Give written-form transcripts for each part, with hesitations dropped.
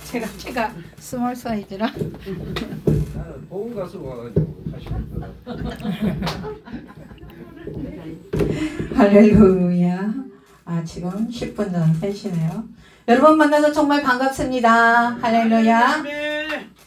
제가 스몰 사이즈라. 보험 가서 와가지고 하시는 할렐루야. 지금 10분 전 되시네요. 여러분 만나서 정말 반갑습니다. 할렐루야.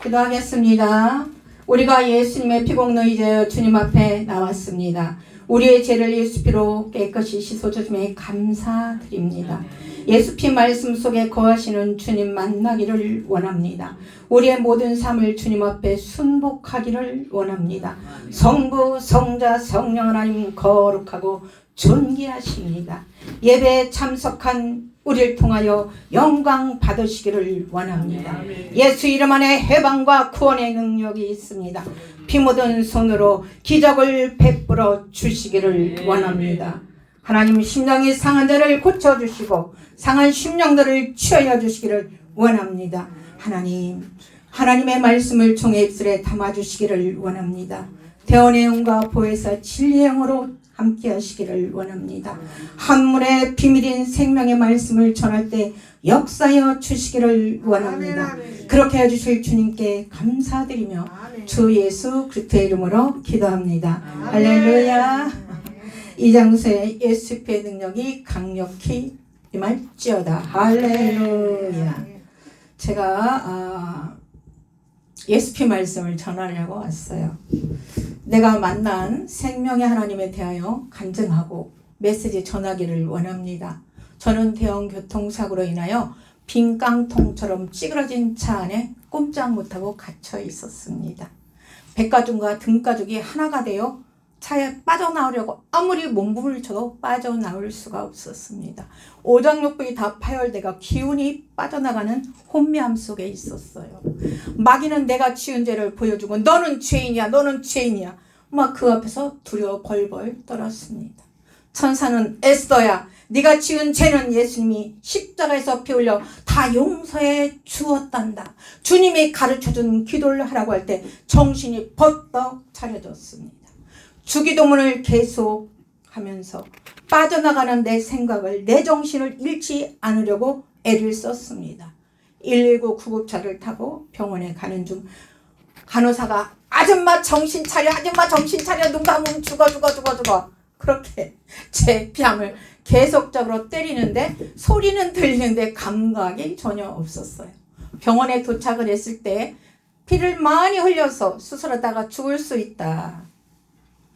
기도하겠습니다. 우리가 예수님의 피공로 이제 주님 앞에 나왔습니다. 우리의 죄를 예수 피로 깨끗이 씻어주심에 감사드립니다. 예수 피 말씀 속에 거하시는 주님 만나기를 원합니다. 우리의 모든 삶을 주님 앞에 순복하기를 원합니다. 성부, 성자, 성령 하나님 거룩하고 존귀하십니다. 예배에 참석한 우리를 통하여 영광 받으시기를 원합니다. 예수 이름 안에 해방과 구원의 능력이 있습니다. 피 묻은 손으로 기적을 베풀어 주시기를 원합니다. 하나님 심령이 상한 자를 고쳐주시고 상한 심령들을 취하여 주시기를 원합니다. 하나님의 말씀을 종의 입술에 담아주시기를 원합니다. 대언의 영과 보혜사 진리의 영으로 함께 하시기를 원합니다. 한물의 비밀인 생명의 말씀을 전할 때 역사하여 주시기를 원합니다. 그렇게 해주실 주님께 감사드리며 주 예수 그리스도의 이름으로 기도합니다. 할렐루야. 이 장소에 예수 피의 능력이 강력히 임할지어다. 할렐루야. 제가 예수 피 말씀을 전하려고 왔어요. 내가 만난 생명의 하나님에 대하여 간증하고 메시지 전하기를 원합니다. 저는 대형 교통사고로 인하여 빈 깡통처럼 찌그러진 차 안에 꼼짝 못하고 갇혀 있었습니다. 배가죽과 등가죽이 하나가 되어 차에 빠져나오려고 아무리 몸부림을 쳐도 빠져나올 수가 없었습니다. 오장육부이 다 파열되고 기운이 빠져나가는 혼미함 속에 있었어요. 마귀는 내가 지은 죄를 보여주고 너는 죄인이야, 너는 죄인이야. 막 그 앞에서 두려워 벌벌 떨었습니다. 천사는 에스더야, 네가 지은 죄는 예수님이 십자가에서 피 흘려 다 용서해 주었단다. 주님이 가르쳐준 기도를 하라고 할 때 정신이 버떡 차려졌습니다. 주기도문을 계속하면서 빠져나가는 내 생각을, 내 정신을 잃지 않으려고 애를 썼습니다. 119 구급차를 타고 병원에 가는 중 간호사가 아줌마 정신 차려, 아줌마 정신 차려, 눈 감으면 죽어. 그렇게 제 뺨을 계속적으로 때리는데 소리는 들리는데 감각이 전혀 없었어요. 병원에 도착을 했을 때 피를 많이 흘려서 수술하다가 죽을 수 있다.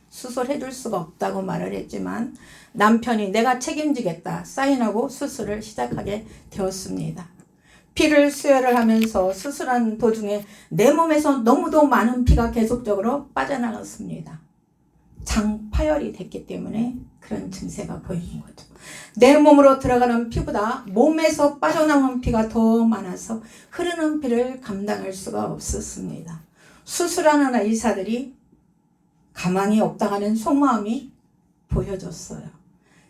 수술해줄 수가 없다고 말을 했지만 남편이 내가 책임지겠다 사인하고 수술을 시작하게 되었습니다. 피를 수혈을 하면서 수술한 도중에 내 몸에서 너무도 많은 피가 계속적으로 빠져나갔습니다. 장파열이 됐기 때문에 그런 증세가 보이는 거죠. 내 몸으로 들어가는 피보다 몸에서 빠져나오는 피가 더 많아서 흐르는 피를 감당할 수가 없었습니다. 수술하는 의사들이 가망이 없다가는 속마음이 보여졌어요.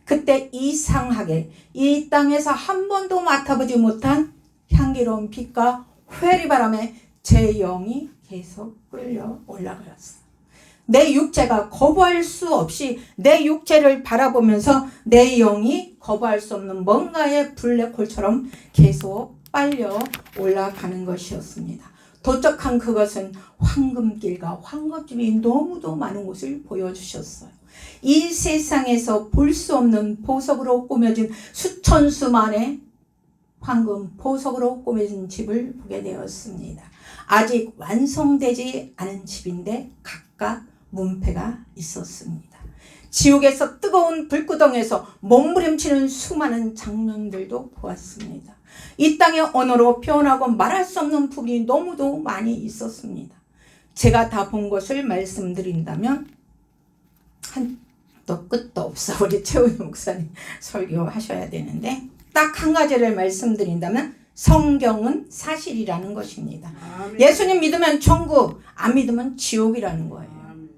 그때 이상하게 이 땅에서 한 번도 맡아보지 못한 향기로운 빛과 회리바람에 제 영이 계속 끌려 올라갔어요. 내 육체가 거부할 수 없이 내 육체를 바라보면서 내 영이 거부할 수 없는 뭔가의 블랙홀처럼 계속 빨려 올라가는 것이었습니다. 도착한 그것은 황금길과 황금집이 너무도 많은 곳을 보여주셨어요. 이 세상에서 볼 수 없는 보석으로 꾸며진 수천 수만의 황금 보석으로 꾸며진 집을 보게 되었습니다. 아직 완성되지 않은 집인데 각각 문패가 있었습니다. 지옥에서 뜨거운 불구덩이에서 몸부림치는 수많은 장면들도 보았습니다. 이 땅의 언어로 표현하고 말할 수 없는 부분이 너무도 많이 있었습니다. 제가 다 본 것을 말씀드린다면 한도 끝도 없어. 우리 최훈희 목사님 설교하셔야 되는데 딱 한 가지를 말씀드린다면 성경은 사실이라는 것입니다. 아멘. 예수님 믿으면 천국, 안 믿으면 지옥이라는 거예요. 아멘.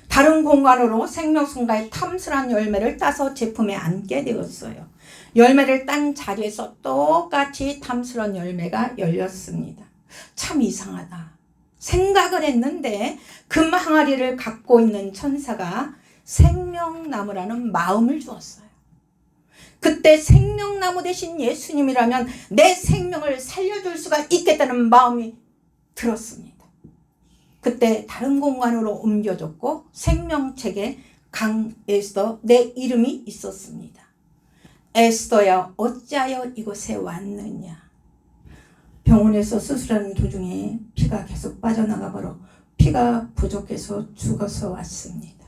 다른 공간으로 생명순간의 탐스러운 열매를 따서 제품에 안게 되었어요. 열매를 딴 자리에서 똑같이 탐스러운 열매가 열렸습니다. 참 이상하다. 생각을 했는데 금 항아리를 갖고 있는 천사가 생명나무라는 마음을 주었어요. 그때 생명나무 되신 예수님이라면 내 생명을 살려줄 수가 있겠다는 마음이 들었습니다. 그때 다른 공간으로 옮겨졌고 생명책에 강에스더 내 이름이 있었습니다. 에스더야 어찌하여 이곳에 왔느냐. 병원에서 수술하는 도중에 피가 계속 빠져나가 버려 피가 부족해서 죽어서 왔습니다.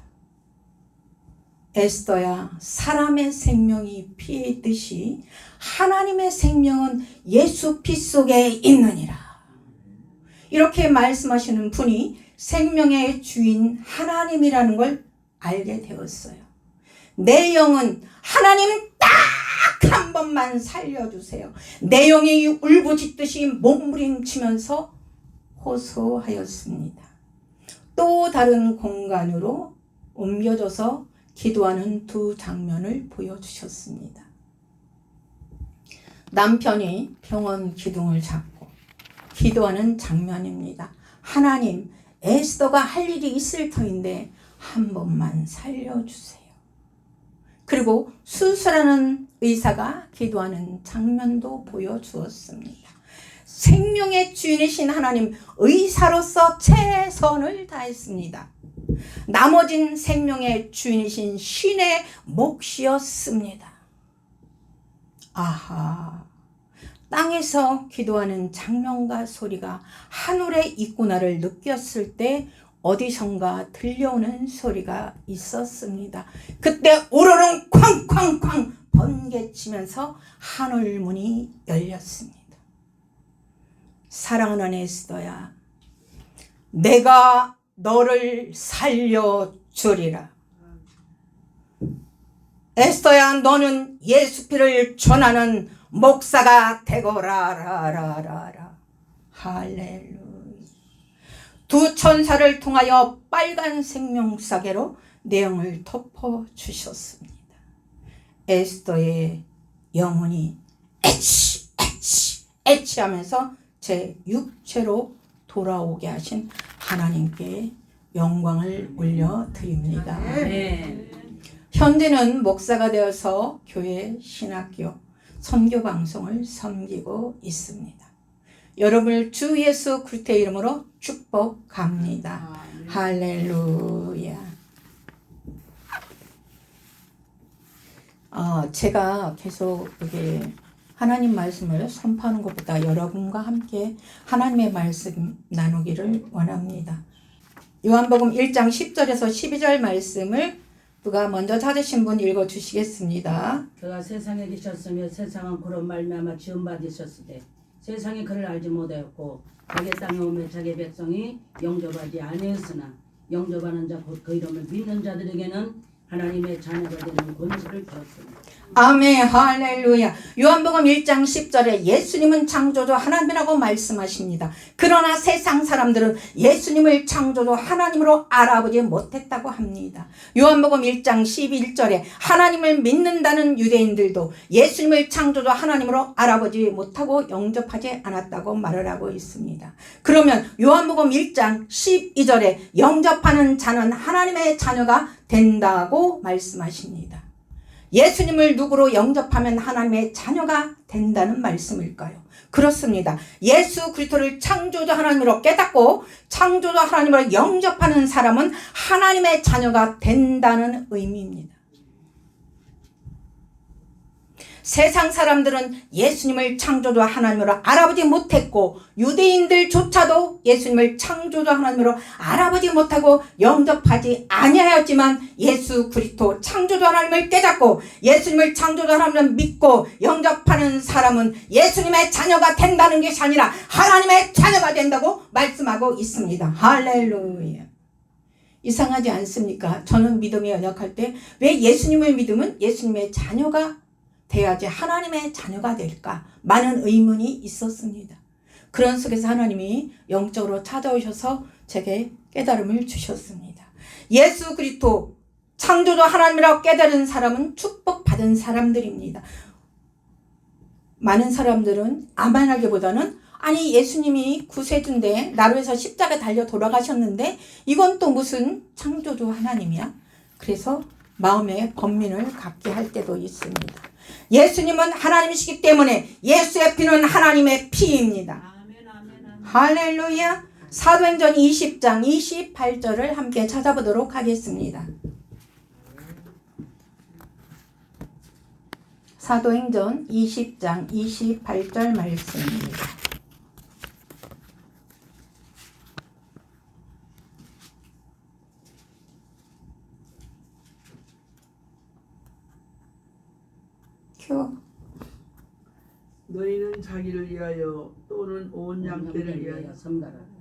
에스더야, 사람의 생명이 피에 있듯이 하나님의 생명은 예수 피 속에 있느니라. 이렇게 말씀하시는 분이 생명의 주인 하나님이라는 걸 알게 되었어요. 내 영은 하나님 딱 한 번만 살려주세요. 내 영이 울부짖듯이 몸부림치면서 호소하였습니다. 또 다른 공간으로 옮겨져서 기도하는 두 장면을 보여주셨습니다. 남편이 병원 기둥을 잡고 기도하는 장면입니다. 하나님, 에스더가 할 일이 있을 터인데 한 번만 살려주세요. 그리고 수술하는 의사가 기도하는 장면도 보여주었습니다. 생명의 주인이신 하나님, 의사로서 최선을 다했습니다. 나머진 생명의 주인이신 신의 몫이었습니다. 아하, 땅에서 기도하는 장면과 소리가 하늘에 있구나를 느꼈을 때 어디선가 들려오는 소리가 있었습니다. 그때 우르릉 쾅쾅쾅 번개치면서 하늘문이 열렸습니다. 사랑하는 에스더야, 내가 너를 살려주리라. 에스더야, 너는 예수 피를 전하는 목사가 되거라라라라. 할렐루야. 두 천사를 통하여 빨간 생명사계로 내용을 덮어주셨습니다. 에스더의 영혼이 애치 하면서 제 육체로 돌아오게 하신 하나님께 영광을 올려드립니다. 현재는 목사가 되어서 교회, 신학교, 선교방송을 섬기고 있습니다. 여러분을 주 예수 그리스도의 이름으로 축복합니다. 할렐루야. 제가 계속 이게 하나님 말씀을 선포하는 것보다 여러분과 함께 하나님의 말씀 나누기를 원합니다. 요한복음 1장 10절에서 12절 말씀을 누가 먼저 찾으신 분 읽어주시겠습니다. 그가 세상에 계셨으며 세상은 그로 말미암아 지음받으셨으되 세상이 그를 알지 못하였고 자기 땅에 오며 자기 백성이 영접하지 아니하였으나 영접하는 자 곧 그 이름을 믿는 자들에게는 하나님의 자녀가 되는 권세를 주었습니다. 아멘, 할렐루야. 요한복음 1장 10절에 예수님은 창조주 하나님이라고 말씀하십니다. 그러나 세상 사람들은 예수님을 창조주 하나님으로 알아보지 못했다고 합니다. 요한복음 1장 11절에 하나님을 믿는다는 유대인들도 예수님을 창조주 하나님으로 알아보지 못하고 영접하지 않았다고 말을 하고 있습니다. 그러면 요한복음 1장 12절에 영접하는 자는 하나님의 자녀가 된다고 말씀하십니다. 예수님을 누구로 영접하면 하나님의 자녀가 된다는 말씀일까요? 그렇습니다. 예수 그리스도를 창조주 하나님으로 깨닫고 창조주 하나님으로 영접하는 사람은 하나님의 자녀가 된다는 의미입니다. 세상 사람들은 예수님을 창조주 하나님으로 알아보지 못했고 유대인들조차도 예수님을 창조주 하나님으로 알아보지 못하고 영접하지 아니하였지만 예수 그리스도 창조주 하나님을 깨닫고 예수님을 창조주 하나님을 믿고 영접하는 사람은 예수님의 자녀가 된다는 것이 아니라 하나님의 자녀가 된다고 말씀하고 있습니다. 할렐루야. 이상하지 않습니까? 저는 믿음이 연약할 때 왜 예수님을 믿으면 예수님의 자녀가 돼야지 하나님의 자녀가 될까? 많은 의문이 있었습니다. 그런 속에서 하나님이 영적으로 찾아오셔서 제게 깨달음을 주셨습니다. 예수 그리스도 창조주 하나님이라고 깨달은 사람은 축복받은 사람들입니다. 많은 사람들은 아멘하기보다는 아니 예수님이 구세주인데 나로 해서 십자가에 달려 돌아가셨는데 이건 또 무슨 창조주 하나님이야? 그래서 마음에 번민을 갖게 할 때도 있습니다. 예수님은 하나님이시기 때문에 예수의 피는 하나님의 피입니다. 할렐루야. 사도행전 20장 28절을 함께 찾아보도록 하겠습니다. 사도행전 20장 28절 말씀입니다. 너희는 자기를 위하여 또는 온 양떼를 위하여 섬가라.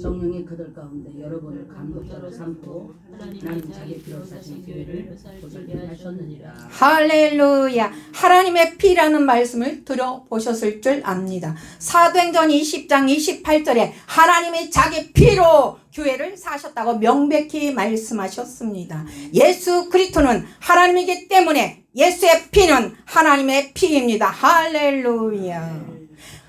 성령이 그들 가운데 여러분을 감독자로 삼고 하나님 자기 피로 사신 교회를 보살게 하셨느니라. 할렐루야. 하나님의 피라는 말씀을 들어보셨을 줄 압니다. 사도행전 20장 28절에 하나님이 자기 피로 교회를 사셨다고 명백히 말씀하셨습니다. 예수 그리스도는 하나님이기 때문에 예수의 피는 하나님의 피입니다. 할렐루야.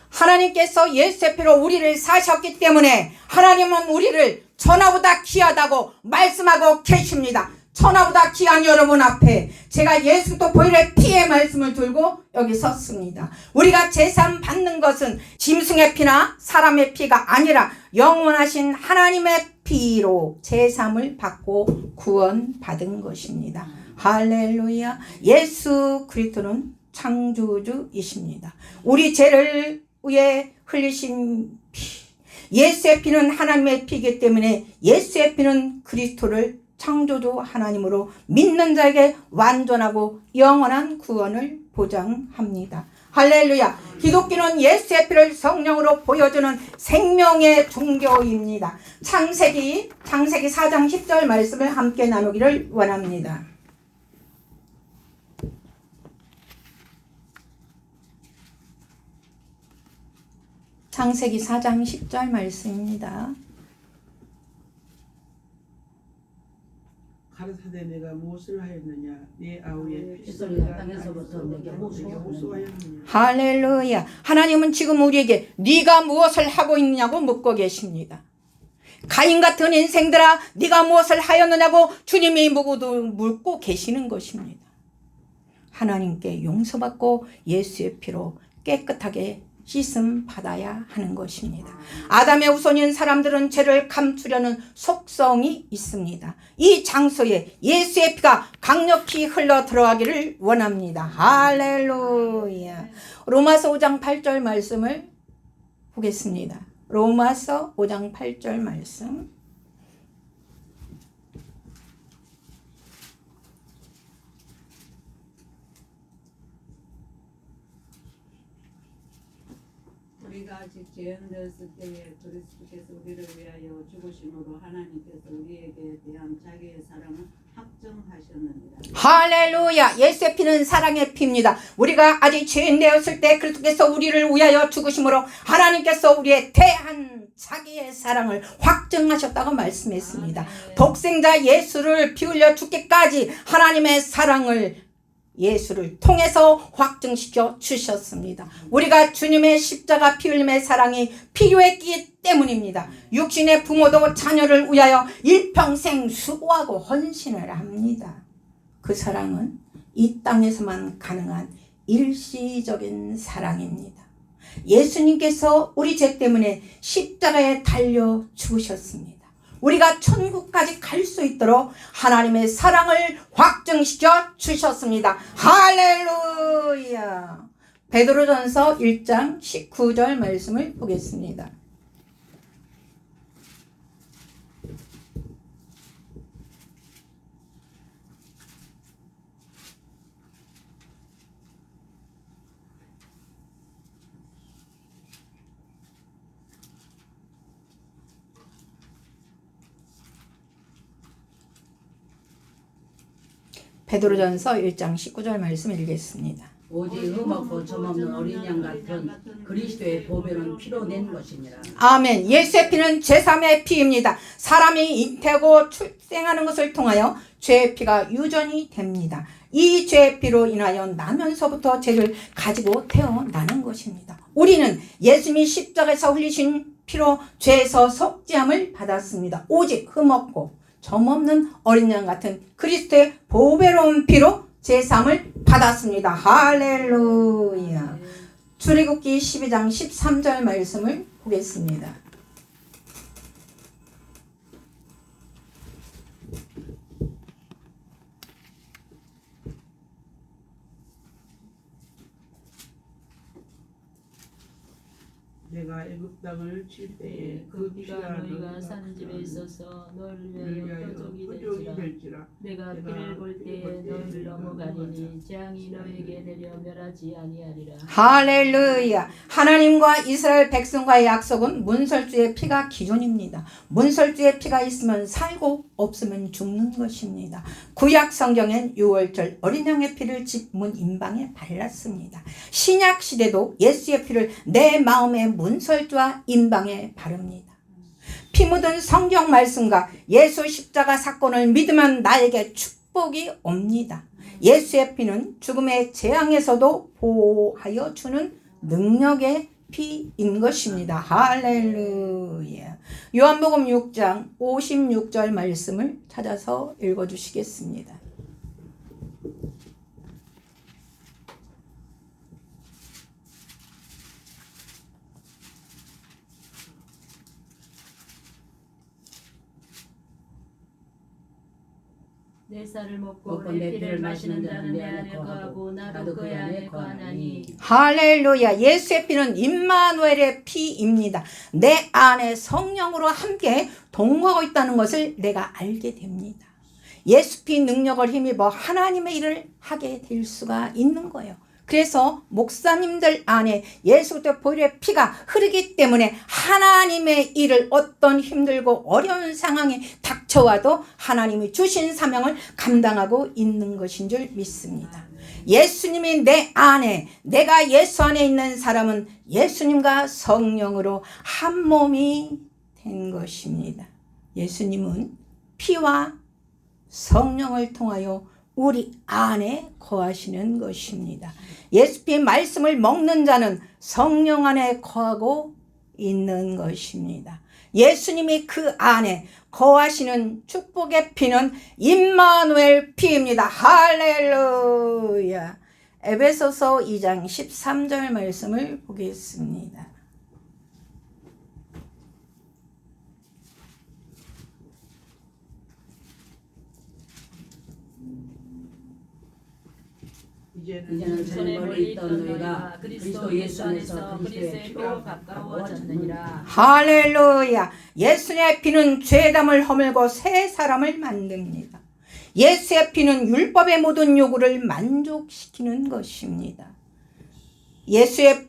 하나님께서 예수의 피로 우리를 사셨기 때문에 하나님은 우리를 천하보다 귀하다고 말씀하고 계십니다. 천하보다 귀한 여러분 앞에 제가 예수 그리스도 보혈의 피의 말씀을 들고 여기 섰습니다. 우리가 제사 받는 것은 짐승의 피나 사람의 피가 아니라 영원하신 하나님의 피로 제사를 받고 구원받은 것입니다. 할렐루야. 예수 그리스도는 창조주이십니다. 우리 죄를 위해 흘리신 피, 예수의 피는 하나님의 피이기 때문에 예수의 피는 그리스도를 창조주 하나님으로 믿는 자에게 완전하고 영원한 구원을 보장합니다. 할렐루야. 기독교는 예수의 피를 성령으로 보여주는 생명의 종교입니다. 창세기 4장 10절 말씀을 함께 나누기를 원합니다. 창세기 4장 10절 말씀입니다. 가라사대 내가 무엇을 하였느냐 네 아우의 피소리가 땅에서부터 내게 호소하였느냐. 할렐루야. 하나님은 지금 우리에게 네가 무엇을 하고 있느냐고 묻고 계십니다. 가인 같은 인생들아 네가 무엇을 하였느냐고 주님이 묻고 계시는 것입니다. 하나님께 용서받고 예수의 피로 깨끗하게 씻음 받아야 하는 것입니다. 아담의 후손인 사람들은 죄를 감추려는 속성이 있습니다. 이 장소에 예수의 피가 강력히 흘러 들어가기를 원합니다. 할렐루야. 로마서 5장 8절 말씀을 보겠습니다. 로마서 5장 8절 말씀. 우리가 아직 죄인되었을 때에 그리스도께서 우리를 위하여 죽으심으로 하나님께서 우리에게 대한 자기의 사랑을 확정하셨느니라. 할렐루야. 예수의 피는 사랑의 피입니다. 우리가 아직 죄인 되었을 때 그리스도께서 우리를 위하여 죽으심으로 하나님께서 우리에 대한 자기의 사랑을 확정하셨다고 말씀했습니다. 독생자 예수를 피 흘려 죽기까지 하나님의 사랑을 예수를 통해서 확증시켜 주셨습니다. 우리가 주님의 십자가 피 흘림의 사랑이 필요했기 때문입니다. 육신의 부모도 자녀를 위하여 일평생 수고하고 헌신을 합니다. 그 사랑은 이 땅에서만 가능한 일시적인 사랑입니다. 예수님께서 우리 죄 때문에 십자가에 달려 죽으셨습니다. 우리가 천국까지 갈 수 있도록 하나님의 사랑을 확증시켜 주셨습니다. 할렐루야. 베드로전서 1장 19절 말씀을 보겠습니다. 베드로전서 1장 19절 말씀 읽겠습니다. 오직 흠없고 점없는 어린 양 같은 그리스도의 보배는 피로 낸 것이니라. 아멘. 예수의 피는 제3의 피입니다. 사람이 잉태하고 출생하는 것을 통하여 죄의 피가 유전이 됩니다. 이 죄의 피로 인하여 나면서부터 죄를 가지고 태어나는 것입니다. 우리는 예수님이 십자가에서 흘리신 피로 죄에서 속죄함을 받았습니다. 오직 흠없고 점없는 어린 양 같은 그리스도의 보배로운 피로 제사함을 받았습니다. 할렐루야. 출애굽기 12장 13절 말씀을 보겠습니다. 내가 애굽 땅을 칠 때에 그 그 비가 피가 너희가 사는 집에 있어서 너를 위하여 표적이 될지라. 될지라. 내가 비를 볼 때에 너희를 넘어가리니 재앙이 너에게 내려 멸하지 아니하리라. 할렐루야. 하나님과 이스라엘 백성과의 약속은 문설주의 피가 기준입니다. 문설주의 피가 있으면 살고 없으면 죽는 것입니다. 구약 성경엔 6월절 어린 양의 피를 집 문 임방에 발랐습니다. 신약 시대도 예수의 피를 내 마음의 문설주와 임방에 바릅니다. 피 묻은 성경 말씀과 예수 십자가 사건을 믿으면 나에게 축복이 옵니다. 예수의 피는 죽음의 재앙에서도 보호하여 주는 능력의 피인 것입니다. 할렐루야. 요한복음 6장 56절 말씀을 찾아서 읽어주시겠습니다. 내 쌀을 먹고 내 피를 마시는 자는 내 안에 거하고 나도 그의 안에 거하나니. 할렐루야. 예수의 피는 임마누엘의 피입니다. 내 안에 성령으로 함께 동거하고 있다는 것을 내가 알게 됩니다. 예수 피 능력을 힘입어 하나님의 일을 하게 될 수가 있는 거예요. 그래서 목사님들 안에 예수부터 보혈의 피가 흐르기 때문에 하나님의 일을 어떤 힘들고 어려운 상황이 닥쳐와도 하나님이 주신 사명을 감당하고 있는 것인 줄 믿습니다. 예수님이 내 안에, 내가 예수 안에 있는 사람은 예수님과 성령으로 한 몸이 된 것입니다. 예수님은 피와 성령을 통하여 우리 안에 거하시는 것입니다. 예수의 말씀을 먹는 자는 성령 안에 거하고 있는 것입니다. 예수님이 그 안에 거하시는 축복의 피는 임마누엘 피입니다. 할렐루야. 에베소서 2장 13절 말씀을 보겠습니다. 이제는 전에 멀리 있던 너희가 그리스도 예수 안에서 그리스도의 피로 가까워졌느니라. 할렐루야. 예수의 피는 죄담을 허물고 새 사람을 만듭니다. 예수의 피는 율법의 모든 요구를 만족시키는 것입니다. 예수의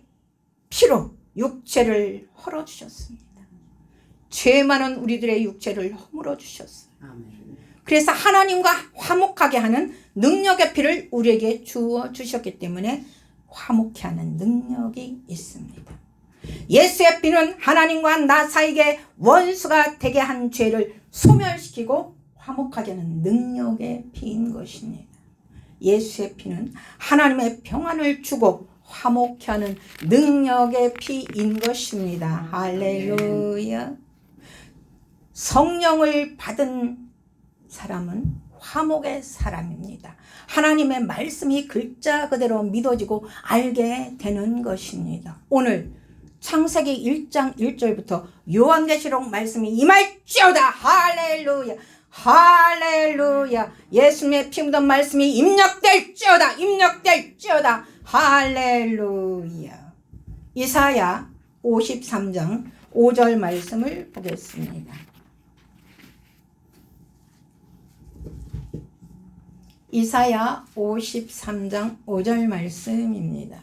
피로 육체를 헐어주셨습니다. 죄 많은 우리들의 육체를 허물어 주셨어요. 그래서 하나님과 화목하게 하는 능력의 피를 우리에게 주어 주셨기 때문에 화목케 하는 능력이 있습니다. 예수의 피는 하나님과 나 사이에 원수가 되게 한 죄를 소멸시키고 화목하게 하는 능력의 피인 것입니다. 예수의 피는 하나님의 평안을 주고 화목케 하는 능력의 피인 것입니다. 할렐루야. 성령을 받은 사람은 화목의 사람입니다. 하나님의 말씀이 글자 그대로 믿어지고 알게 되는 것입니다. 오늘 창세기 1장 1절부터 요한계시록 말씀이 임할지어다. 할렐루야. 할렐루야. 예수님의 피 묻은 말씀이 입력될지어다. 입력될지어다. 할렐루야. 이사야 53장 5절 말씀을 보겠습니다. 이사야 53장 5절 말씀입니다.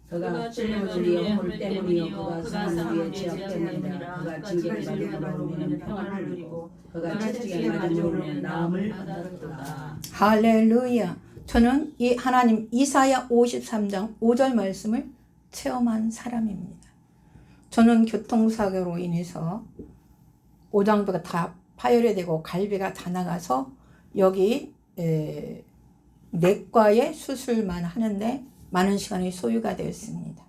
그가 찔림을 위해 허물 때문이요 그가 상을 위해 지역때문이라. 그가 징계를 받으러 오면 평안을 누리고 그가 채찍에 맞으러 오면 나음을 받았도다. 할렐루야. 저는 이 하나님 이사야 53장 5절 말씀을 체험한 사람입니다. 저는 교통사고로 인해서 오장부가 다 파열이 되고 갈비가 다 나가서 여기 내과에 수술만 하는데 많은 시간이 소요가 되었습니다.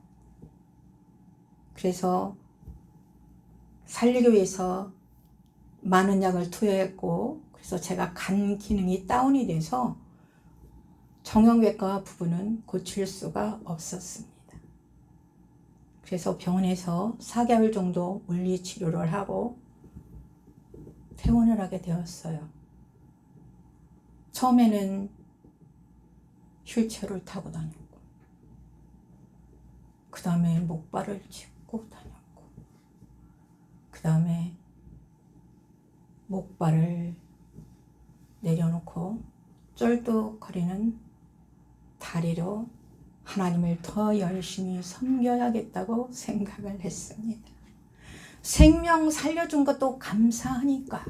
그래서 살리기 위해서 많은 약을 투여했고 그래서 제가 간 기능이 다운이 돼서 정형외과 부분은 고칠 수가 없었습니다. 그래서 병원에서 4개월 정도 물리치료를 하고 퇴원을 하게 되었어요. 처음에는 휠체어를 타고 다녔고, 그 다음에 목발을 짚고 다녔고, 그 다음에 목발을 내려놓고 쩔뚝거리는 다리로 하나님을 더 열심히 섬겨야겠다고 생각을 했습니다. 생명 살려준 것도 감사하니까,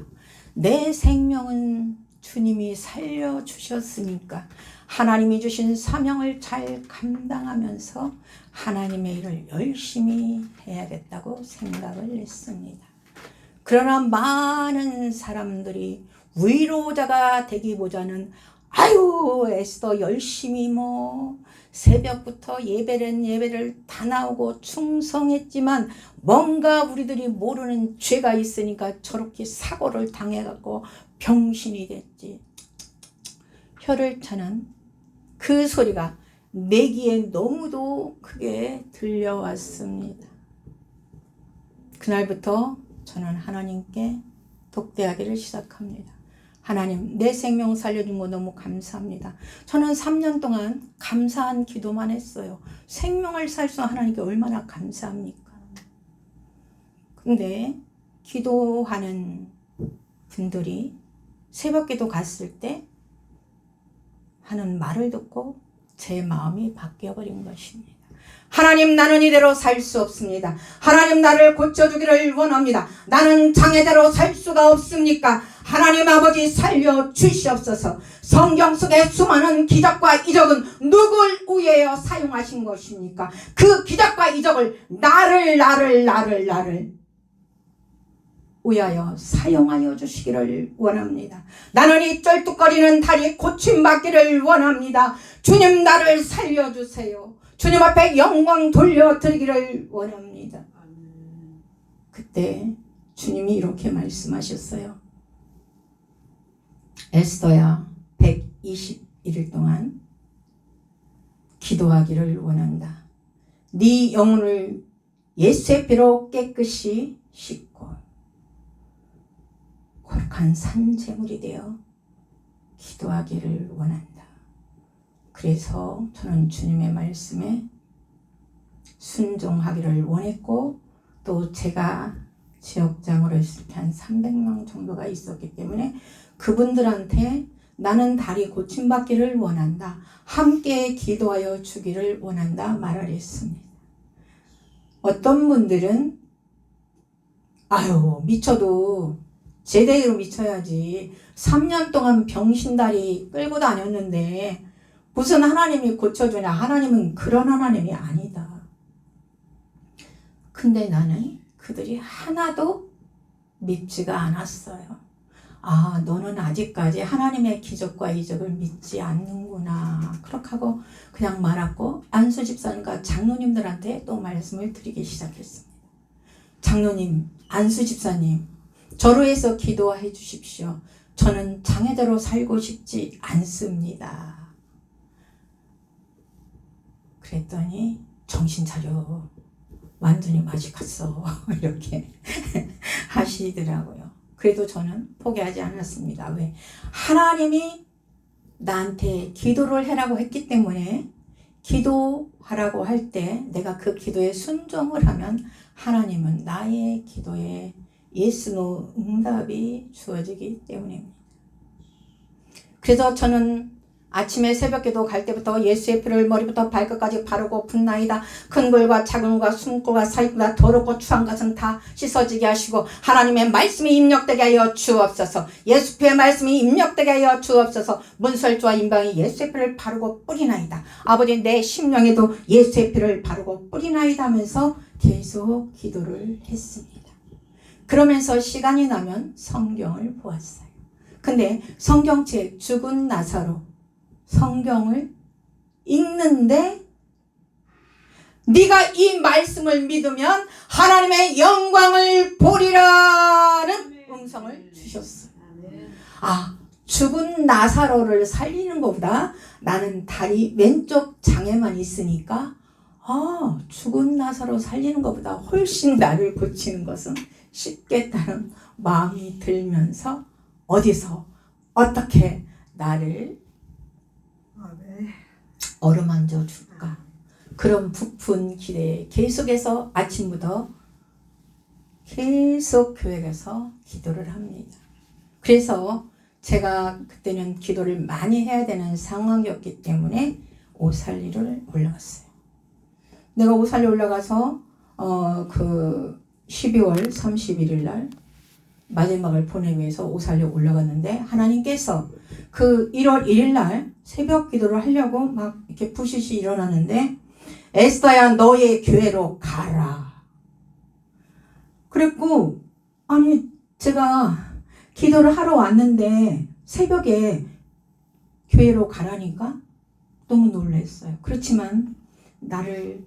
내 생명은 주님이 살려주셨으니까 하나님이 주신 사명을 잘 감당하면서 하나님의 일을 열심히 해야겠다고 생각을 했습니다. 그러나 많은 사람들이 위로자가 되기보다는 아유 에스더 열심히 새벽부터 예배를 다 나오고 충성했지만 뭔가 우리들이 모르는 죄가 있으니까 저렇게 사고를 당해갖고 병신이 됐지. 혀를 차는 그 소리가 내 귀에 너무도 크게 들려왔습니다. 그날부터 저는 하나님께 독대하기를 시작합니다. 하나님, 내 생명 살려준 거 너무 감사합니다. 저는 3년 동안 감사한 기도만 했어요. 생명을 살수 하나님께 얼마나 감사합니까? 근데 기도하는 분들이 새벽기도 갔을 때 하는 말을 듣고 제 마음이 바뀌어버린 것입니다. 하나님, 나는 이대로 살 수 없습니다. 하나님, 나를 고쳐주기를 원합니다. 나는 장애대로 살 수가 없습니까? 하나님 아버지 살려주시옵소서. 성경 속에 수많은 기적과 이적은 누굴 위하여 사용하신 것입니까? 그 기적과 이적을 나를 위하여 사용하여 주시기를 원합니다. 나는 이 쩔뚝거리는 다리 고침받기를 원합니다. 주님, 나를 살려주세요. 주님 앞에 영광 돌려드리기를 원합니다. 그때 주님이 이렇게 말씀하셨어요. 에스더야, 121일 동안 기도하기를 원한다. 네 영혼을 예수의 피로 깨끗이 씻고 거룩한 산제물이 되어 기도하기를 원한다. 그래서 저는 주님의 말씀에 순종하기를 원했고, 또 제가 지역장으로 있을 때 한 300명 정도가 있었기 때문에 그분들한테 나는 다리 고침받기를 원한다, 함께 기도하여 주기를 원한다 말을 했습니다. 어떤 분들은 아유 미쳐도 제대로 미쳐야지, 3년 동안 병신다리 끌고 다녔는데 무슨 하나님이 고쳐주냐. 하나님은 그런 하나님이 아니다. 근데 나는 그들이 하나도 믿지가 않았어요. 아, 너는 아직까지 하나님의 기적과 이적을 믿지 않는구나. 그렇게 하고 그냥 말았고, 안수 집사님과 장로님들한테 또 말씀을 드리기 시작했습니다. 장로님, 안수 집사님, 저로 해서 기도해 주십시오. 저는 장애대로 살고 싶지 않습니다. 그랬더니 정신 차려, 완전히 맛이 갔어 이렇게 하시더라고요. 그래도 저는 포기하지 않았습니다. 왜? 하나님이 나한테 기도를 해라고 했기 때문에, 기도하라고 할 때 내가 그 기도에 순종을 하면 하나님은 나의 기도에 yes, no 응답이 주어지기 때문입니다. 그래서 저는 아침에 새벽기도 갈 때부터 예수의 피를 머리부터 발끝까지 바르고 붓나이다. 큰 골과 작은 골과 숨골과 사이골과 더럽고 추한 것은 다 씻어지게 하시고 하나님의 말씀이 입력되게 하여 주옵소서. 예수의 말씀이 입력되게 하여 주옵소서. 문설주와 인방이 예수의 피를 바르고 뿌리나이다. 아버지, 내 심령에도 예수의 피를 바르고 뿌리나이다 하면서 계속 기도를 했습니다. 그러면서 시간이 나면 성경을 보았어요. 근데 성경책 죽은 나사로 성경을 읽는데, 네가 이 말씀을 믿으면 하나님의 영광을 보리라는 음성을 주셨어요. 아, 죽은 나사로를 살리는 것보다 나는 다리 왼쪽 장애만 있으니까 죽은 나사로 살리는 것보다 훨씬 나를 고치는 것은 쉽겠다는 마음이 들면서 어디서 어떻게 나를 어루만져 줄까? 그런 부푼 기대에 계속해서 아침부터 계속 교회에서 기도를 합니다. 그래서 제가 그때는 기도를 많이 해야 되는 상황이었기 때문에 오살리를 올라갔어요. 내가 오살리 올라가서 그 12월 31일 날 마지막을 보내기 위해서 오살리 올라갔는데 하나님께서 그 1월 1일 날 새벽 기도를 하려고 막 이렇게 부시시 일어났는데 에스더야 너의 교회로 가라. 그랬고 아니 제가 기도를 하러 왔는데 새벽에 교회로 가라니까 너무 놀랐어요. 그렇지만 나를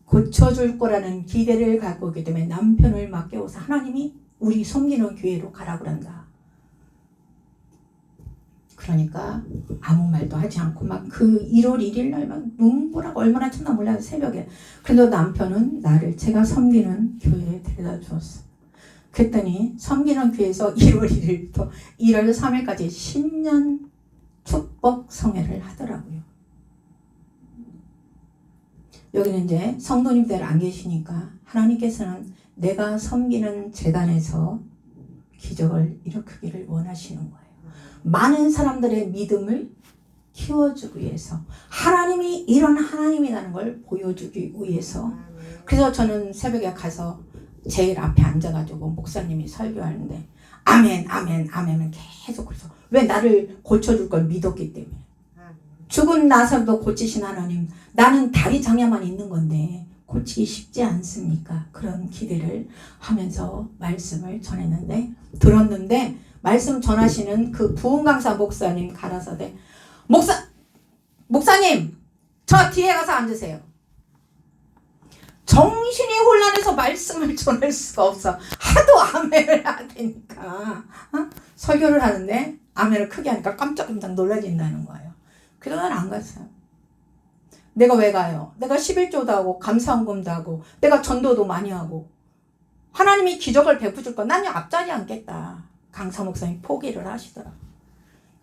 고쳐줄 거라는 기대를 갖고 있기 때문에 남편을 맡겨서 하나님이 우리 섬기는 교회로 가라 그런다. 그러니까 아무 말도 하지 않고 막 그 1월 1일 날 막 눈보라가 얼마나 쳤나 몰라요 새벽에. 그래도 남편은 나를 제가 섬기는 교회에 데려다 주었어. 그랬더니 섬기는 교회에서 1월 1일부터 1월 3일까지 신년 축복 성회를 하더라고요. 여기는 이제 성도님들 안 계시니까 하나님께서는 내가 섬기는 재단에서 기적을 일으키기를 원하시는 거예요. 많은 사람들의 믿음을 키워주기 위해서 하나님이 이런 하나님이라는 걸 보여주기 위해서. 그래서 저는 새벽에 가서 제일 앞에 앉아가지고 목사님이 설교하는데 아멘 아멘 아멘을 계속 그래서 왜 나를 고쳐줄 걸 믿었기 때문에. 죽은 나사로도 고치신 하나님, 나는 다리 장애만 있는 건데 고치기 쉽지 않습니까? 그런 기대를 하면서 말씀을 전했는데 들었는데 말씀 전하시는 그 부흥강사 목사님 가라사대 목사님 저 뒤에 가서 앉으세요. 정신이 혼란해서 말씀을 전할 수가 없어. 하도 아멘을 하니까 설교를 하는데 아멘을 크게 하니까 깜짝깜짝 놀라진다는 거예요. 그래서 난 안 갔어요. 내가 왜 가요? 내가 11조도 하고 감사헌금도 하고 내가 전도도 많이 하고 하나님이 기적을 베푸줄 거 난 앞자리 앉겠다. 강사 목사님 포기를 하시더라.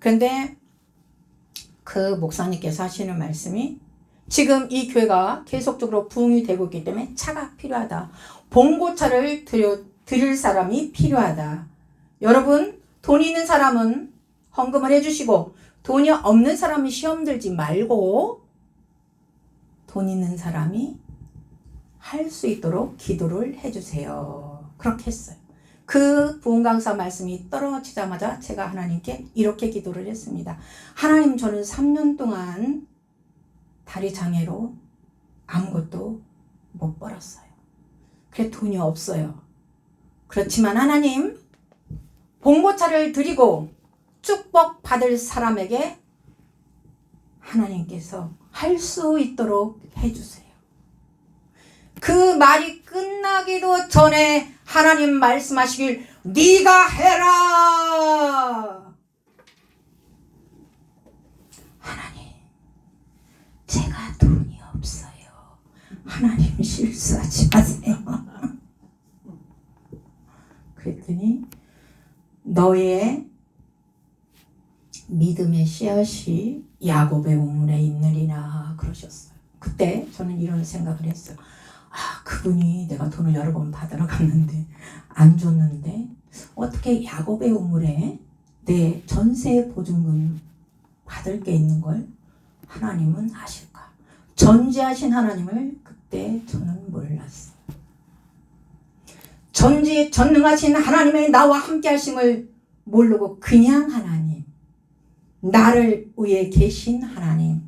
그런데 그 목사님께서 하시는 말씀이 지금 이 교회가 계속적으로 부흥이 되고 있기 때문에 차가 필요하다. 봉고차를 드릴 사람이 필요하다. 여러분 돈 있는 사람은 헌금을 해주시고 돈이 없는 사람이 시험 들지 말고 돈 있는 사람이 할 수 있도록 기도를 해주세요. 그렇게 했어요. 그 부흥강사 말씀이 떨어지자마자 제가 하나님께 이렇게 기도를 했습니다. 하나님 저는 3년 동안 다리 장애로 아무것도 못 벌었어요. 그래 돈이 없어요. 그렇지만 하나님 봉고차를 드리고 축복 받을 사람에게 하나님께서 할 수 있도록 해주세요. 그 말이 끝나기도 전에 하나님 말씀하시길 네가 해라. 하나님 제가 돈이 없어요. 하나님 실수하지 마세요. 그랬더니 너의 믿음의 씨앗이 야곱의 우물에 있느리라 그러셨어요. 그때 저는 이런 생각을 했어요. 그분이 내가 돈을 여러 번 받으러 갔는데 안 줬는데 어떻게 야곱의 우물에 내 전세 보증금 받을 게 있는 걸 하나님은 아실까? 전지하신 하나님을 그때 저는 몰랐어요. 전능하신 하나님의 나와 함께 하심을 모르고 그냥 하나님, 나를 위해 계신 하나님,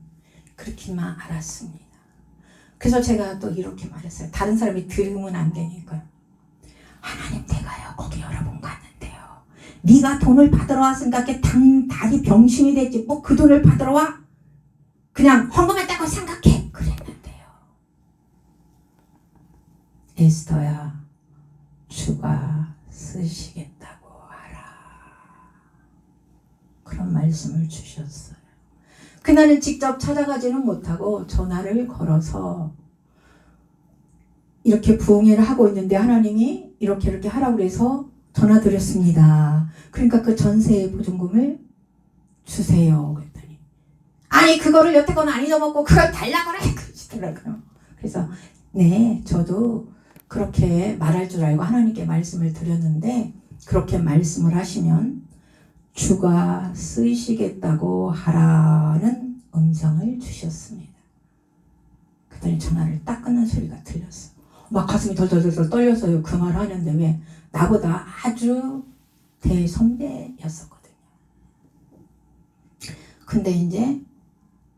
그렇게만 알았습니다. 그래서 제가 또 이렇게 말했어요. 다른 사람이 들으면 안 되니까요. 하나님 내가요 거기 여러 번 갔는데요. 네가 돈을 받으러 왔으니까 다리 병신이 됐지 뭐 그 돈을 받으러 와? 그냥 헌금했다고 생각해. 그랬는데요. 에스더야 주가 쓰시겠다고 하라. 그런 말씀을 주셨어요. 그날은 직접 찾아가지는 못하고 전화를 걸어서 이렇게 부흥회를 하고 있는데 하나님이 이렇게 하라고 그래서 전화 드렸습니다. 그러니까 그 전세 보증금을 주세요. 그랬더니 아니 그거를 여태껏 안 잊어먹고 그걸 달라고 그래 그러시더라고요. 그래서 네 저도 그렇게 말할 줄 알고 하나님께 말씀을 드렸는데 그렇게 말씀을 하시면 주가 쓰시겠다고 하라는 음성을 주셨습니다. 그랬더니 전화를 딱 끊는 소리가 들렸어. 막 가슴이 덜덜덜 떨려서요. 그 말을 하는데 왜 나보다 아주 대선배였었거든요. 근데 이제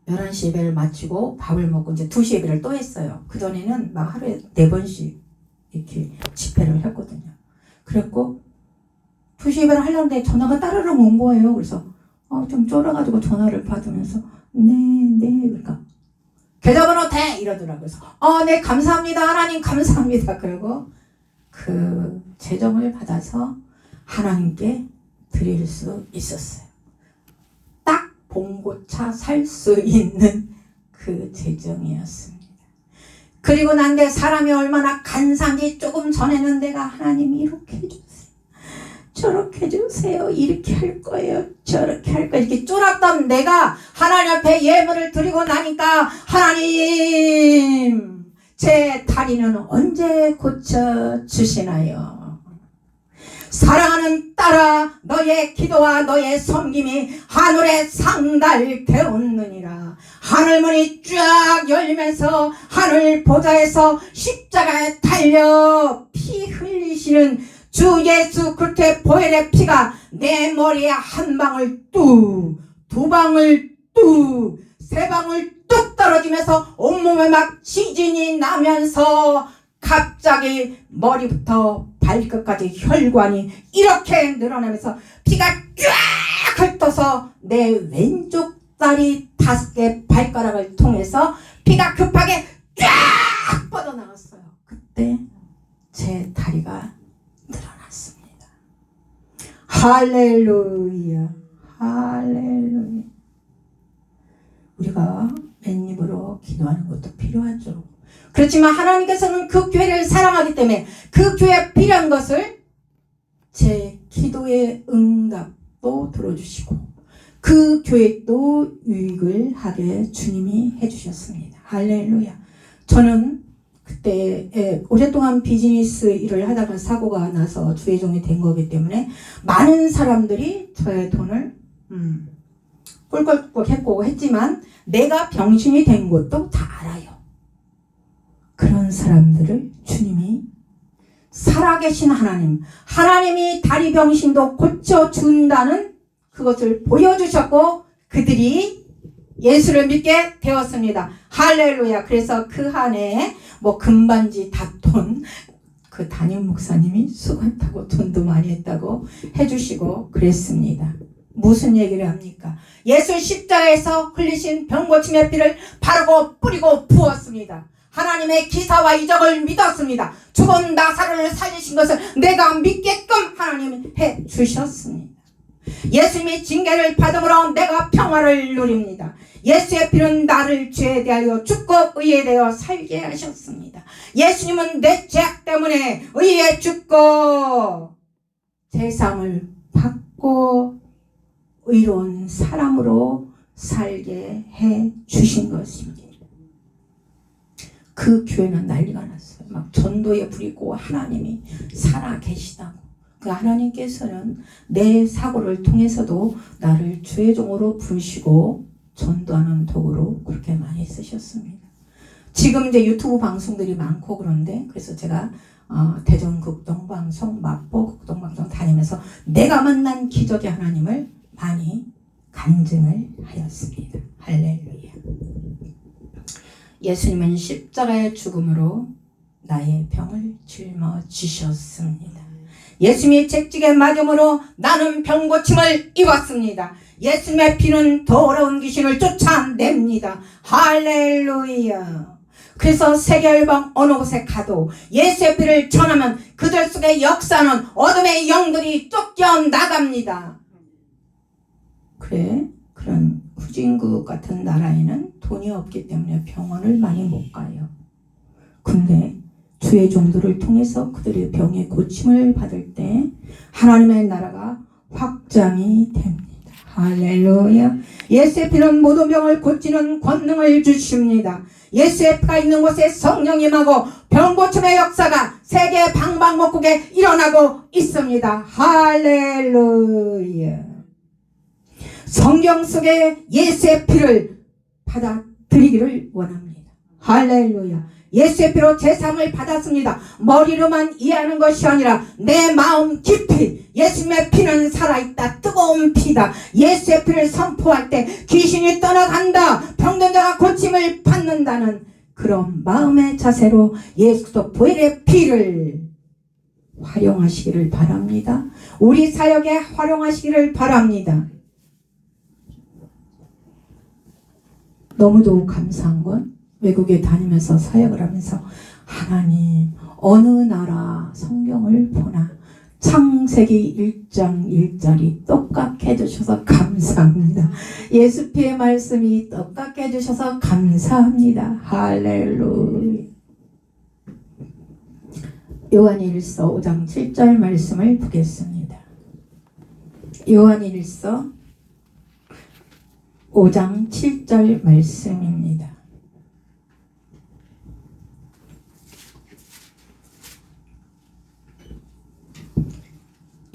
11시 예배를 마치고 밥을 먹고 이제 2시 예배를 또 했어요. 그전에는 막 하루에 4번씩 이렇게 집회를 했거든요. 그랬고 2시 예배를 하려는데 전화가 따르릉 온 거예요. 그래서 좀 쫄아가지고 전화를 받으면서 네 그러니까 계좌번호 대 이러더라고요. 그래서 네 감사합니다 하나님 감사합니다. 그리고 그 재정을 받아서 하나님께 드릴 수 있었어요. 딱 봉고차 살 수 있는 그 재정이었습니다. 그리고 난 게 사람이 얼마나 간사한지 조금 전에는 내가 하나님이 이렇게 해주세요. 저렇게 해주세요. 이렇게 할 거예요. 저렇게 할 거예요. 이렇게 쫄았던 내가 하나님 앞에 예물을 드리고 나니까 하나님 제 다리는 언제 고쳐주시나요? 사랑하는 딸아 너의 기도와 너의 섬김이 하늘에 상달되었느니라. 하늘문이 쫙 열리면서 하늘 보좌에서 십자가에 달려 피 흘리시는 주 예수 그리스도의 보혈의 피가 내 머리에 한 방울 뚝, 2방울 뚝, 3방울 뚝 떨어지면서 온몸에 막 지진이 나면서 갑자기 머리부터 발끝까지 혈관이 이렇게 늘어나면서 피가 쫙 훑어서 내 왼쪽 다리 5개 발가락을 통해서 피가 급하게 쫙 뻗어나갔어요. 그때 제 다리가 늘어났습니다. 할렐루야, 할렐루야. 우리가 맨입으로 기도하는 것도 필요하죠. 그렇지만 하나님께서는 그 교회를 사랑하기 때문에 그 교회에 필요한 것을 제 기도의 응답도 들어주시고 그 교회도 유익을 하게 주님이 해주셨습니다. 할렐루야. 저는 그때 오랫동안 비즈니스 일을 하다가 사고가 나서 주의종이 된 거기 때문에 많은 사람들이 저의 돈을 꿀꺽꿀꺽 했고 했지만 내가 병신이 된 것도 다 알아요. 그런 사람들을 주님이 살아계신 하나님이 다리 병신도 고쳐준다는 그것을 보여주셨고 그들이 예수를 믿게 되었습니다. 할렐루야. 그래서 그 한 해에 금반지 닷돈 그 담임 목사님이 수고했다고 돈도 많이 했다고 해주시고 그랬습니다. 무슨 얘기를 합니까? 예수 십자가에서 흘리신 병고침의 피를 바르고 뿌리고 부었습니다. 하나님의 기사와 이적을 믿었습니다. 죽은 나사로를 살리신 것을 내가 믿게끔 하나님이 해주셨습니다. 예수님의 징계를 받음으로 내가 평화를 누립니다. 예수의 피는 나를 죄에 대하여 죽고 의에 대하여 살게 하셨습니다. 예수님은 내 죄악 때문에 의에 죽고 세상을 받고 의로운 사람으로 살게 해 주신 것입니다. 그 교회는 난리가 났어요. 막 전도에 부리고 하나님이 살아계시다고. 그 하나님께서는 내 사고를 통해서도 나를 주의 종으로 부르시고 전도하는 도구로 그렇게 많이 쓰셨습니다. 지금 이제 유튜브 방송들이 많고 그런데 그래서 제가 대전 극동방송, 마포 극동방송 다니면서 내가 만난 기적의 하나님을 많이 간증을 하였습니다. 할렐루야. 예수님은 십자가의 죽음으로 나의 병을 짊어지셨습니다. 예수님의 채찍에 맞음으로 나는 병고침을 입었습니다. 예수님의 피는 더러운 귀신을 쫓아냅니다. 할렐루야. 그래서 세계 열방 어느 곳에 가도 예수의 피를 전하면 그들 속에 역사하는 어둠의 영들이 쫓겨나갑니다. 그래, 그런 후진국 같은 나라에는 돈이 없기 때문에 병원을 많이 못 가요. 근데 주의 종들을 통해서 그들의 병의 고침을 받을 때 하나님의 나라가 확장이 됩니다. 할렐루야. 예수의 피는 모든 병을 고치는 권능을 주십니다. 예수의 피가 있는 곳에 성령이 임하고 병고침의 역사가 세계 방방곡곡에 일어나고 있습니다. 할렐루야. 성경 속에 예수의 피를 받아들이기를 원합니다. 할렐루야. 예수의 피로 제삼을 받았습니다. 머리로만 이해하는 것이 아니라 내 마음 깊이 예수님의 피는 살아있다. 뜨거운 피다. 예수의 피를 선포할 때 귀신이 떠나간다. 병든 자가 고침을 받는다는 그런 마음의 자세로 예수 보혈의 피를 활용하시기를 바랍니다. 우리 사역에 활용하시기를 바랍니다. 너무도 감사한 건 외국에 다니면서 사역을 하면서 하나님 어느 나라 성경을 보나 창세기 1장 1절이 똑같게 해주셔서 감사합니다. 예수 피의 말씀이 똑같게 해주셔서 감사합니다. 할렐루야. 요한일서 5장 7절 말씀을 보겠습니다. 요한일서 5장 7절 말씀입니다.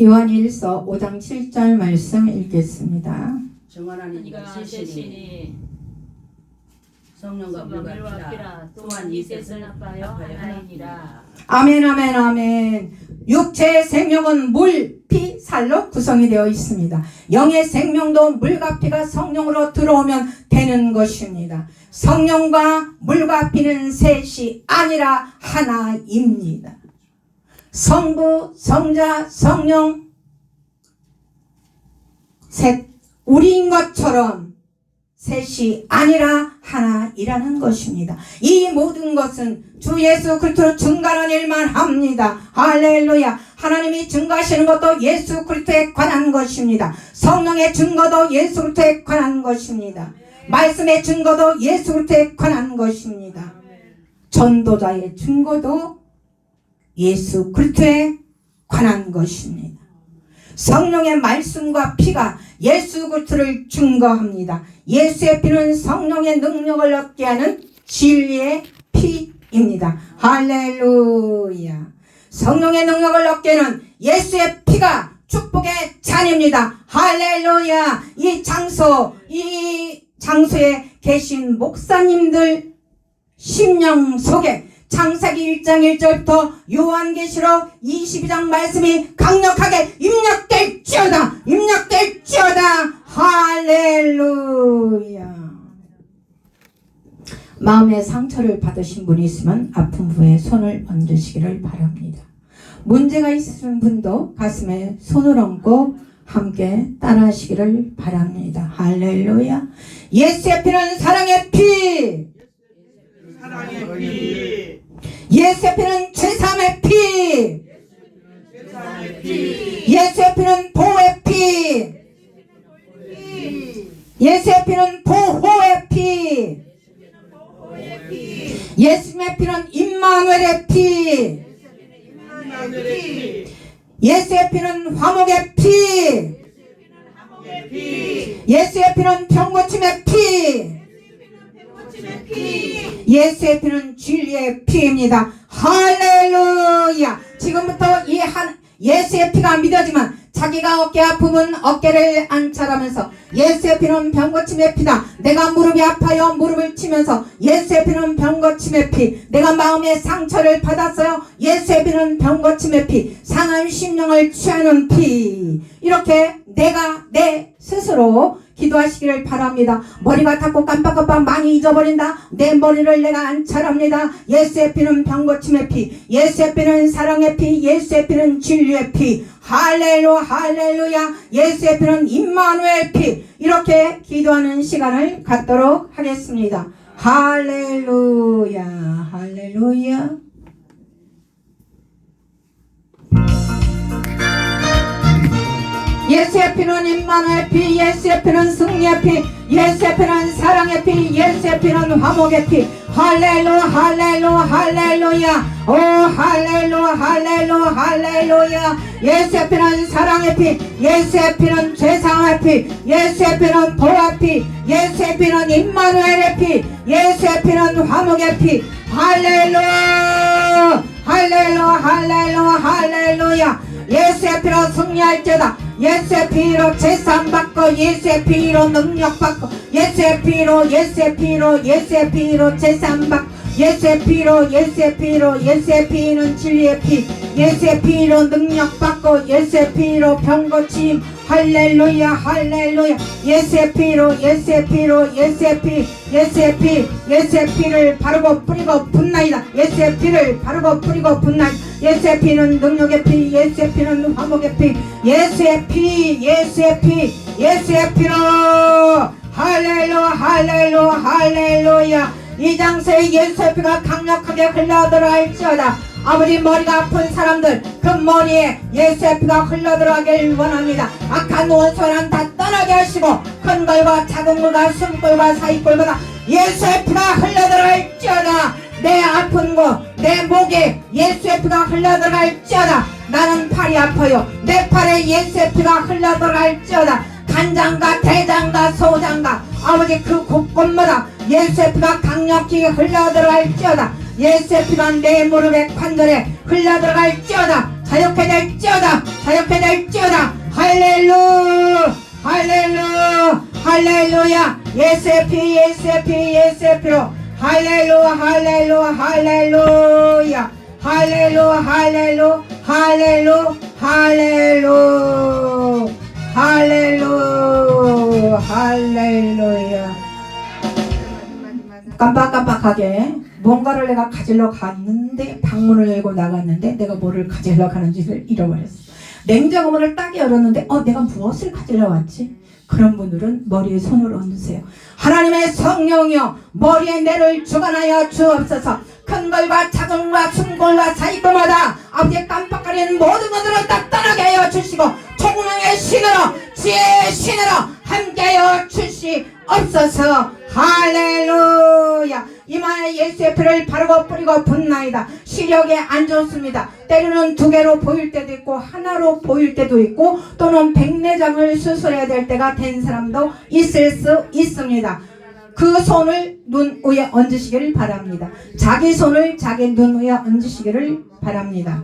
요한일서 5장 7절 말씀 읽겠습니다. 정하나님 이가 세신이 세신이 성령과 성령을 물과 피라 피라 또한 이 셋을 합하여 하나이니라. 아멘 아멘 아멘. 육체의 생명은 물, 피, 살로 구성이 되어 있습니다. 영의 생명도 물과 피가 성령으로 들어오면 되는 것입니다. 성령과 물과 피는 셋이 아니라 하나입니다. 성부, 성자, 성령 셋 우리인 것처럼 셋이 아니라 하나이라는 것입니다. 이 모든 것은 주 예수 그리스도로 증가하는 일만 합니다. 할렐루야. 하나님이 증거하시는 것도 예수 그리스도에 관한 것입니다. 성령의 증거도 예수 그리스도에 관한 것입니다. 말씀의 증거도 예수 그리스도에 관한 것입니다. 전도자의 증거도 예수 그리스도에 관한 것입니다. 성령의 말씀과 피가 예수 그리스도를 증거합니다. 예수의 피는 성령의 능력을 얻게 하는 진리의 피입니다. 할렐루야. 성령의 능력을 얻게 하는 예수의 피가 축복의 잔입니다. 할렐루야. 이 장소에 계신 목사님들 심령 속에 창세기 1장 1절부터 요한계시록 22장 말씀이 강력하게 입력될지어다. 입력될지어다. 할렐루야. 마음의 상처를 받으신 분이 있으면 아픈 부에 손을 얹으시기를 바랍니다. 문제가 있으신 분도 가슴에 손을 얹고 함께 따라하시기를 바랍니다. 할렐루야. 예수의 피는 사랑의 피. 사랑의 피. 예수의 피는 죄사함의 피. 세상의 피. 예수의 피는 보호의 피. 예수의 피는 보호의 피. 예수의 피는 임마누엘의 피. 하늘의 피. 예수의 피는 화목의 피. 예수의 피는 병고침의 피. 예수의 피는 진리의 피입니다. 할렐루야. 지금부터 예수의 피가 믿어지면 자기가 어깨 아프면 어깨를 안찰하면서 예수의 피는 병고침의 피다. 내가 무릎이 아파요 무릎을 치면서 예수의 피는 병고침의 피. 내가 마음의 상처를 받았어요. 예수의 피는 병고침의 피. 상한 심령을 취하는 피. 이렇게 내가 내 스스로 기도하시기를 바랍니다. 머리가 탔고 깜빡깜빡 많이 잊어버린다. 내 머리를 내가 안찰합니다. 예수의 피는 병고침의 피. 예수의 피는 사랑의 피. 예수의 피는 진리의 피. 할렐루야. 예수의 피는 임마누엘 피. 이렇게 기도하는 시간을 갖도록 하겠습니다. 할렐루야. 예수의 피는 임마누엘 피, 예수의 피는 승리의 피, 예수의 피는 사랑의 피, 예수의 피는 화목의 피. 할렐루야 할렐루야 할렐루야. 오 할렐루야 할렐루야 할렐루야. 예수의 피는 사랑의 피, 예수의 피는 죄사함의 피, 예수의 피는 보호의 피, 예수의 피는 임마누엘의 피, 예수의 피는 화목의 피. 할렐루야 할렐루야 할렐루야 할렐루야. 예수의 피로 승리할지어다. 예수의 피로 제사함받고 예수의 피로 능력받고 예수의 피로 예수의 피로 예수의 피로 제사함받고 예수의 피로 예수의 피로 예수의 피는 진리의 피, 예수의 피로 능력받고 예수의 피로 병고침. 할렐루야 할렐루야. 예수의 피로 예수의 피로 예수의 피, 예수의 피, 예수의 피를 바르고 뿌리고 붓나이다. 예수의 피를 바르고 뿌리고 붓나이다. 예수의 피는 능력의 피, 예수의 피는 화목의 피, 예수의 피, 예수의 피, 예수의 피로. 할렐루야 할렐루야 할렐루야. 이 장소에 예수의 피가 강력하게 흘러들어갈지어다. 아버지 머리가 아픈 사람들 그 머리에 예수의 피가 흘러들어가길 원합니다. 악한 원수는 다 떠나게 하시고 큰 걸과 작은 걸과 숨골과 사이골보다 예수의 피가 흘러들어갈지어다. 내 아픈 곳 내 목에 예수의 피가 흘러들어갈지어다. 나는 팔이 아파요. 내 팔에 예수의 피가 흘러들어갈지어다. 간장과 대장과 소장과 아버지 그 곳곳마다 예수의 피가 강력히 흘러들어갈지어다. 예수의 피가 내 무릎에 관절에 흘러들어갈지어다. 자유케 될지어다. 자유케 될지어다. 할렐루야 할렐루야 할렐루야. 예수의 피 예수의 피 예수의 피로. 할렐루야 할렐루야 할렐루야 할렐루야 할렐루야 할렐루야 할렐루야 할렐루야 할렐루야. 깜빡깜빡하게 뭔가를 내가 가지러 갔는데 방문을 열고 나갔는데 내가 뭐를 가지러 가는지를 잃어버렸어. 냉장고 문을 딱 열었는데 내가 무엇을 가지러 왔지? 그런 분들은 머리에 손을 얹으세요. 하나님의 성령이여 머리에 내를 주관하여 주옵소서. 큰 걸과 작은 걸과 숨골과 사이골마다 아버지의 깜빡거리는 모든 것들을 다 떠나게 하여 주시고 총명의 신으로 지혜의 신으로 함께하여 주시옵소서. 할렐루야. 이마에 예수의 피를 바르고 뿌리고 붓나이다. 시력에 안 좋습니다. 때로는 2개로 보일 때도 있고 하나로 보일 때도 있고 또는 백내장을 수술해야 될 때가 된 사람도 있을 수 있습니다. 그 손을 눈 위에 얹으시기를 바랍니다. 자기 손을 자기 눈 위에 얹으시기를 바랍니다.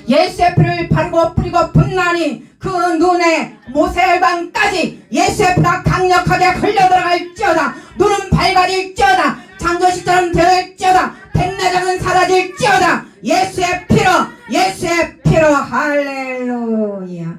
예수의 피를 바르고 뿌리고 붓나니 그 눈에 모세혈관까지 예수의 피가 강력하게 흘러들어갈지어다. 눈은 밝아질지어다. 장조식처럼 되어질지어다. 백내장은 사라질지어다. 예수의 피로 예수의 피로. 할렐루야.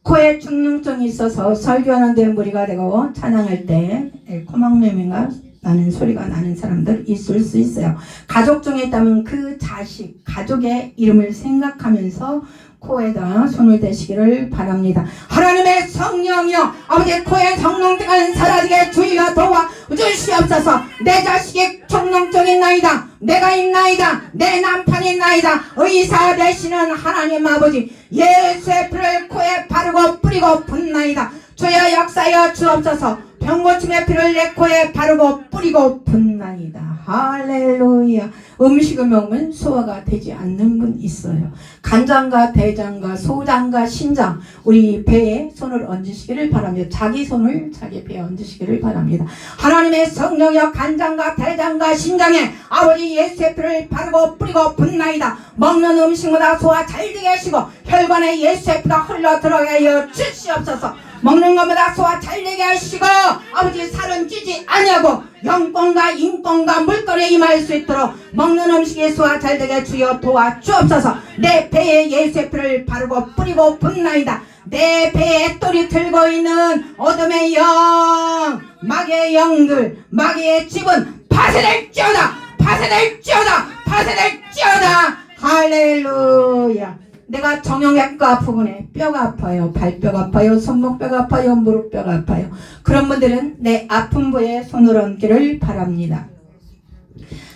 코에 충농증이 있어서 설교하는데 무리가 되고 찬양할 때 코막내미가 나는 소리가 나는 사람들 있을 수 있어요. 가족 중에 있다면 그 자식, 가족의 이름을 생각하면서 코에다 손을 대시기를 바랍니다. 하나님의 성령이여 아버지의 코에 성령증은 사라지게 주여 도와 주시옵소서. 내 자식이 성령증이 있나이다. 내가 있나이다. 내 남편이 있나이다. 의사 되시는 하나님 아버지 예수의 피를 코에 바르고 뿌리고 붓나이다. 주여 역사여 주옵소서. 병고침의 피를 내 코에 바르고 뿌리고 붓나이다. 할렐루야. 음식을 먹으면 소화가 되지 않는 분 있어요. 간장과 대장과 소장과 신장 우리 배에 손을 얹으시기를 바랍니다. 자기 손을 자기 배에 얹으시기를 바랍니다. 하나님의 성령여 간장과 대장과 신장에 아버지 예수의 피를 바르고 뿌리고 붓나이다. 먹는 음식마다 소화 잘 되게 하시고 혈관에 예수의 피가 흘러 들어가게 하여 주시옵소서. 먹는 것마다 소화 잘 되게 하시고 아버지 살은 찌지 아니하고 영권과 인권과 물거리에 임할 수 있도록 먹는 음식에 소화 잘 되게 주여 도와주옵소서. 내 배에 예수의 피를 바르고 뿌리고 붓나이다. 내 배에 똘이 들고 있는 어둠의 영 마귀의 영들 마귀의 집은 파쇄될지어다. 파쇄될지어다. 파쇄될지어다. 할렐루야. 내가 정형외과 부분에 뼈가 아파요. 발뼈가 아파요. 손목뼈가 아파요. 무릎뼈가 아파요. 그런 분들은 내 아픈 부에 손을 얹기를 바랍니다.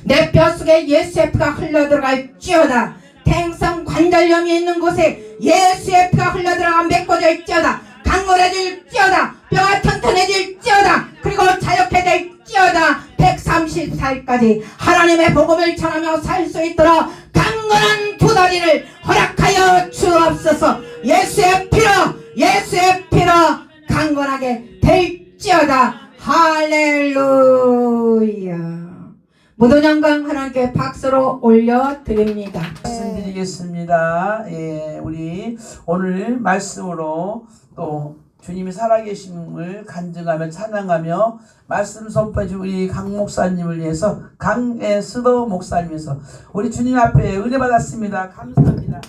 내 뼈 속에 예수의 피가 흘러들어갈지어다. 태행성 관절염이 있는 곳에 예수의 피가 흘러들어가 메꿔질지어다. 강건해질지어다. 뼈가 튼튼해질지어다. 그리고 자유케될지어다. 130살까지 하나님의 복음을 전하며 살 수 있도록 강건한 두 다리를 허락하여 주옵소서. 예수의 피로 강건하게 될지어다. 할렐루야. 모든 영광 하나님께 박수로 올려드립니다. 말씀드리겠습니다. 예, 우리 오늘 말씀으로 또 주님이 살아계심을 간증하며 찬양하며 말씀 선포해 준 우리 강 목사님을 위해서 강스도 목사님에서 우리 주님 앞에 은혜 받았습니다. 감사합니다.